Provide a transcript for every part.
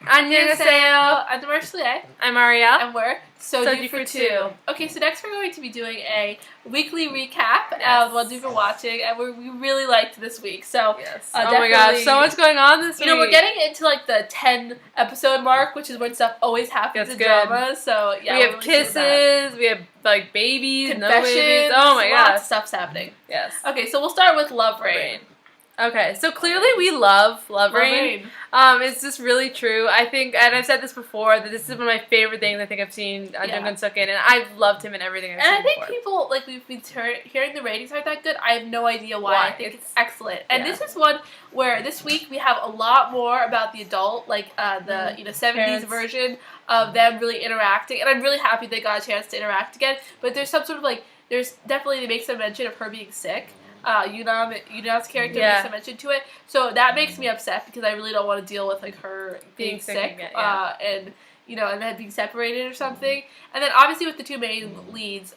안녕하세요. I'm Marcelia. I'm Aria. And we're Soju for Two. Okay, so next we're going to be doing a weekly recap of what we've been watching, and we really liked this week. So, oh my gosh, so much going on this week. You know, we're getting into like the 10 episode mark, which is when stuff always happens in drama. So, yeah, we have kisses, we have like babies, confessions, no babies. Oh my gosh, lots of stuff's happening. Yes. Okay, so we'll start with Love Rain. Okay, so clearly we love Rain. It's just really true. I think, and I've said this before, that this is one of my favorite things I think I've seen Jung Suk in, and I've loved him in everything I've seen And I think before. people, like, we've been hearing the ratings aren't that good. I have no idea why. I think it's excellent. And this is one where this week we have a lot more about the adult, like the 70s version of them really interacting, and I'm really happy they got a chance to interact again. But there's some sort of there's definitely, they make some mention of her being sick. Yunam's character makes a mention to it, so that makes me upset because I really don't want to deal with like her being sick and then being separated or something. And then obviously with the two main leads,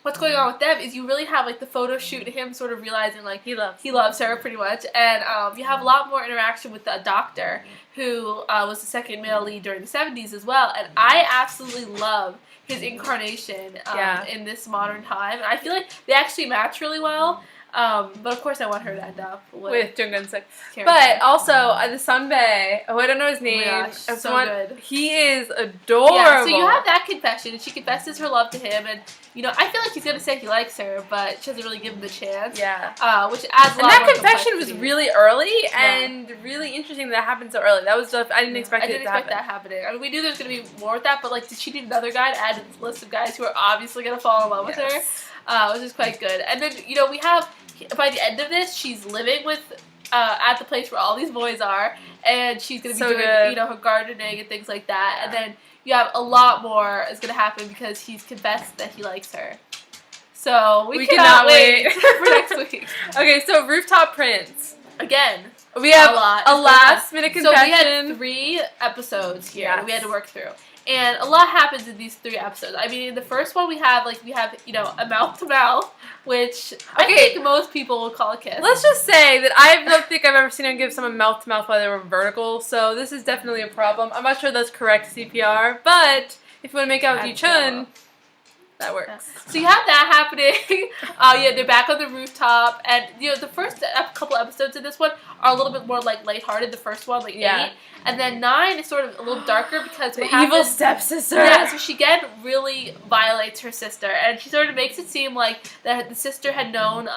what's going on with them is you really have like the photo shoot, him sort of realizing like he loves her pretty much, and you have a lot more interaction with the doctor who was the second male lead during the 70s as well, and I absolutely love his incarnation in this modern time. And I feel like they actually match really well. But of course I want her to end up with Jung Suk. But also the Sunbae, I don't know his name. Oh my gosh, so good. He is adorable. Yeah, so you have that confession, and she confesses her love to him, and I feel like he's gonna say he likes her, but she doesn't really give him the chance. Yeah. Which adds a lot. And that confession was really early and really interesting that happened so early. That was just, I didn't expect that happening. I mean, we knew there was gonna be more with that, but like, did she need another guy to add to the list of guys who are obviously gonna fall in love with her? Which is quite good. And then we have, by the end of this, she's living with at the place where all these boys are, and she's gonna be doing her gardening and things like that. And then you have a lot more is gonna happen because he's confessed that he likes her. So we cannot wait for next week. Okay, so Rooftop Prince again. We have a last minute confession. So we had 3 episodes here that we had to work through. And a lot happens in these 3 episodes. I mean, in the first one we have a mouth-to-mouth, which I think most people will call a kiss. Let's just say that I don't think I've ever seen him give someone mouth-to-mouth while they were vertical, so this is definitely a problem. I'm not sure that's correct CPR, but if you want to make out with Yi-chun, that works. Yeah. So you have that happening. They're back on the rooftop, and the first couple episodes in this one are a little bit more like lighthearted. The first one, 8, and then 9 is sort of a little darker because the evil stepsister. Yeah, so she again really violates her sister, and she sort of makes it seem like that the sister had known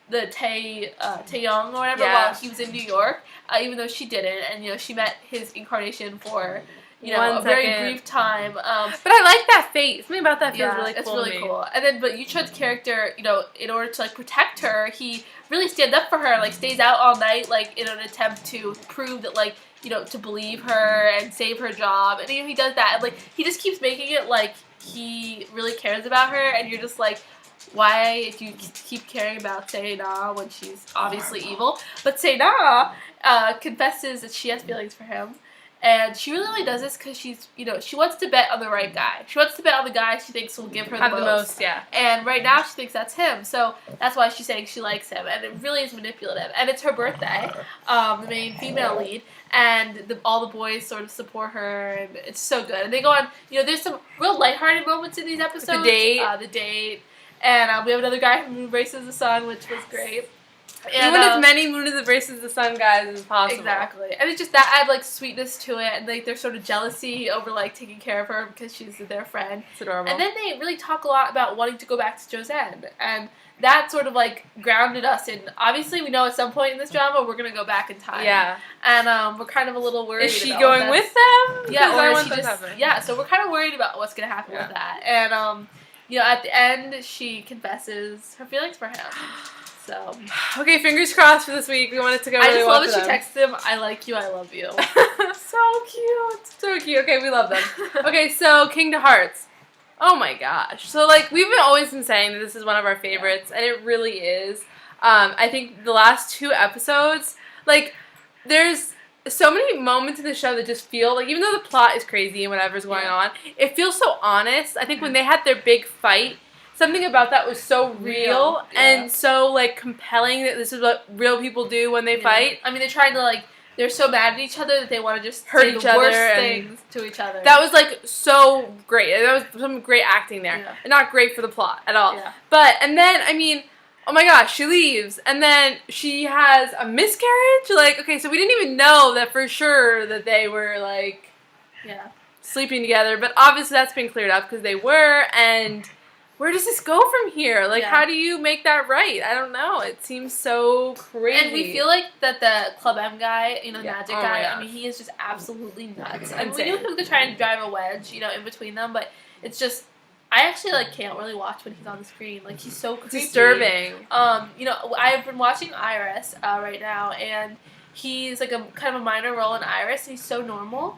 the Taeyong or whatever while he was in New York, even though she didn't, and she met his incarnation for a very brief time. But I like that face. Something about that face is really cool. It's really cool. And then, but Yu-chun's character, in order to protect her, he really stands up for her, stays out all night, in an attempt to prove that, to believe her and save her job. And he does that, and he just keeps making it like he really cares about her, and you're just like, why do you keep caring about Tae-na when she's obviously evil? But Tae-na confesses that she has feelings for him. And she really only does this because she's, she wants to bet on the right guy. She wants to bet on the guy she thinks will give her the most. And right now she thinks that's him. So that's why she's saying she likes him. And it really is manipulative. And it's her birthday, the main female lead. And all the boys sort of support her. And it's so good. And they go on, there's some real lighthearted moments in these episodes. The date. And we have another guy who embraces the sun, which was great. And, as many Moon of the Braces the Sun guys as possible. Exactly. And it's just that adds sweetness to it, and their sort of jealousy over taking care of her because she's their friend. It's adorable. And then they really talk a lot about wanting to go back to Joseon, and that sort of grounded us in, obviously we know at some point in this drama we're gonna go back in time. Yeah. And we're kind of a little worried. Is she going with them? Yeah, or is she just so we're kind of worried about what's gonna happen with that. And at the end she confesses her feelings for him. So. Okay, fingers crossed for this week. We want it to go really well. I just love that she texts him, I like you, I love you. So cute. So cute. Okay, we love them. Okay, so Kingdom Hearts. Oh my gosh. So, we've always been saying that this is one of our favorites, and it really is. I think the last 2 episodes, there's so many moments in the show that just feel, even though the plot is crazy and whatever's going on, it feels so honest. I think when they had their big fight, something about that was so real and so compelling that this is what real people do when they fight. I mean, they're trying to they're so mad at each other that they want to just hurt say each the other worst and things to each other. That was like so great. That was some great acting there. Yeah. Not great for the plot at all. Yeah. But and then I mean, oh my gosh, she leaves and then she has a miscarriage. Like, okay, so we didn't even know that for sure that they were like sleeping together, but obviously that's been cleared up because they were. And where does this go from here? Like, how do you make that right? I don't know. It seems so crazy. And we feel like that the Club M guy, Magic guy, I mean, he is just absolutely nuts. I mean, we knew he was going to try and drive a wedge, in between them, but it's just, I actually, can't really watch when he's on the screen. Like, he's so creepy. Disturbing. I've been watching Iris right now, and he's, like, a kind of a minor role in Iris, and he's so normal.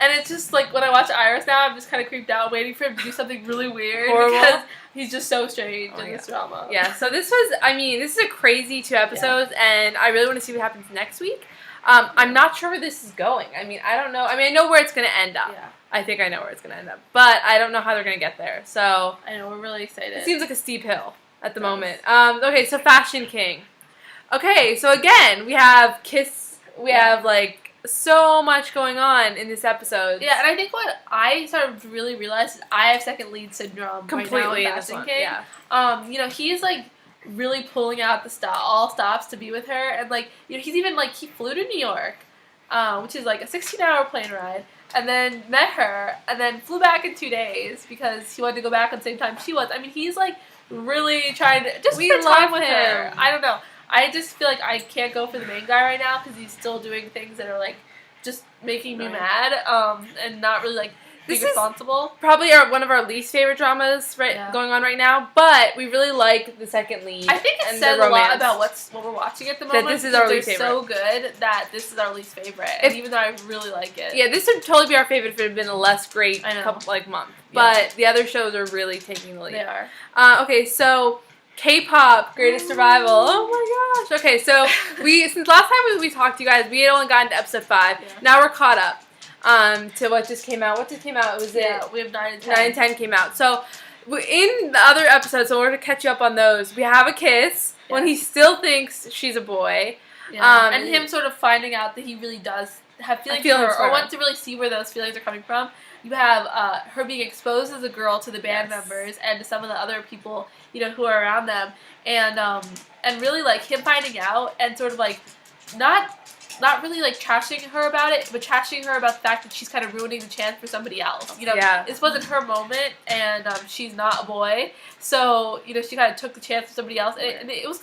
And it's just, like, when I watch Iris now, I'm just kind of creeped out, waiting for him to do something really weird. Horrible. Because he's just so strange in this drama. Yeah, so this is a crazy 2 episodes, and I really want to see what happens next week. I'm not sure where this is going. I mean, I don't know. I mean, I know where it's going to end up. Yeah. I think I know where it's going to end up. But I don't know how they're going to get there. So I know, we're really excited. It seems like a steep hill at the moment. Okay, so Fashion King. Okay, so again, we have Kiss. We have, so much going on in this episode. Yeah, and I think what I started to really realize is I have second lead syndrome completely right now with Fashion King. Yeah. He's really pulling out all stops to be with her, and he's even he flew to New York, which is a 16-hour plane ride, and then met her, and then flew back in 2 days because he wanted to go back at the same time she was. I mean, he's really trying to just spend time with her. I don't know. I just feel like I can't go for the main guy right now because he's still doing things that are just making me mad, and not really being responsible. Probably one of our least favorite dramas going on right now, but we really like the second lead. I think it says a lot about what we're watching at the moment. That this is our least favorite. So good that this is our least favorite, and even though I really like it. Yeah, this would totally be our favorite if it had been a less great month. But the other shows are really taking the lead. They are. Okay, so K-pop, Greatest Survival. Oh my gosh. Okay, so since last time we talked to you guys, we had only gotten to episode 5. Yeah. Now we're caught up to what just came out. What just came out? We have 9 and 10. 9 and 10 came out. So in the other episodes, so we're going to catch you up on those. We have a kiss when he still thinks she's a boy. Yeah. And him sort of finding out that he really does have feelings for her, or wants to really see where those feelings are coming from. You have her being exposed as a girl to the band members and to some of the other people, who are around them, and really him finding out and sort of not really trashing her about it, but trashing her about the fact that she's kind of ruining the chance for somebody else. This wasn't her moment, and she's not a boy, so she kind of took the chance for somebody else, and it was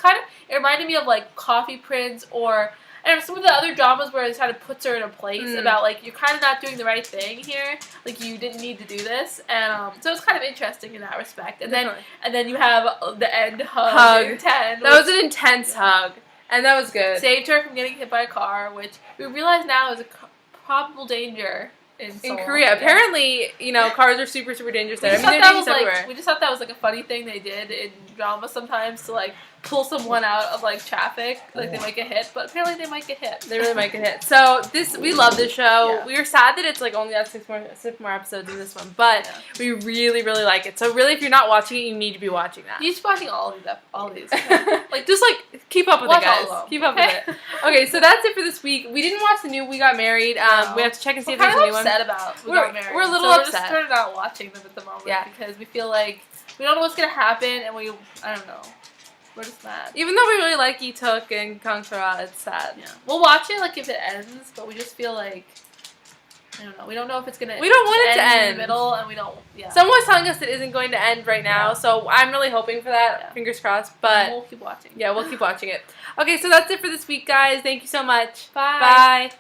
it reminded me of Coffee Prince or. And some of the other dramas where it kind of puts her in a place about, you're kind of not doing the right thing here. You didn't need to do this. And so it's kind of interesting in that respect. And then you have the end hug. In 10. That was an intense hug. And that was good. Saved her from getting hit by a car, which we realize now is a probable danger in Korea. Yeah. Apparently, cars are super, super dangerous there. We just thought that was a funny thing they did in drama sometimes to pull someone out of traffic, they might get hit, but apparently they might get hit. They really might get hit. So we love this show. Yeah. We are sad that it's only got 6 more episodes in this one, but we really, really like it. So really, if you're not watching it, you need to be watching that. You need to be watching all of these. Just keep up with it, guys. Keep up with it. Okay, so that's it for this week. We didn't watch the new We Got Married. No. We have to check and see if there's a new one. We're kind of upset about We Got Married. We're a little upset. We're just sort of not watching them at the moment because we feel we don't know what's gonna happen, and I don't know. We're just mad. Even though we really like Lee-tuk and Kang Sora, it's sad. Yeah. We'll watch it if it ends, but we just feel I don't know. We don't know if it's gonna. We don't want it to end in the middle, and we don't. Yeah. Someone's telling us it isn't going to end right now, so I'm really hoping for that. Yeah. Fingers crossed. But we'll keep watching. Yeah, we'll keep watching it. Okay, so that's it for this week, guys. Thank you so much. Bye. Bye.